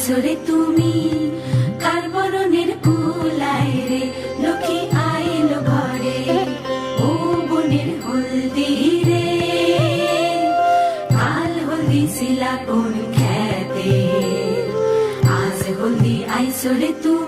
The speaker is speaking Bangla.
আইসরে তুমি কার বরণের কুলায় রে লক্ষ্মী আইলো ঘরে ও বোনের হলদি রে কাল হলদি ছিলা কোন খেতে আজ হলদি আইসরে তুমি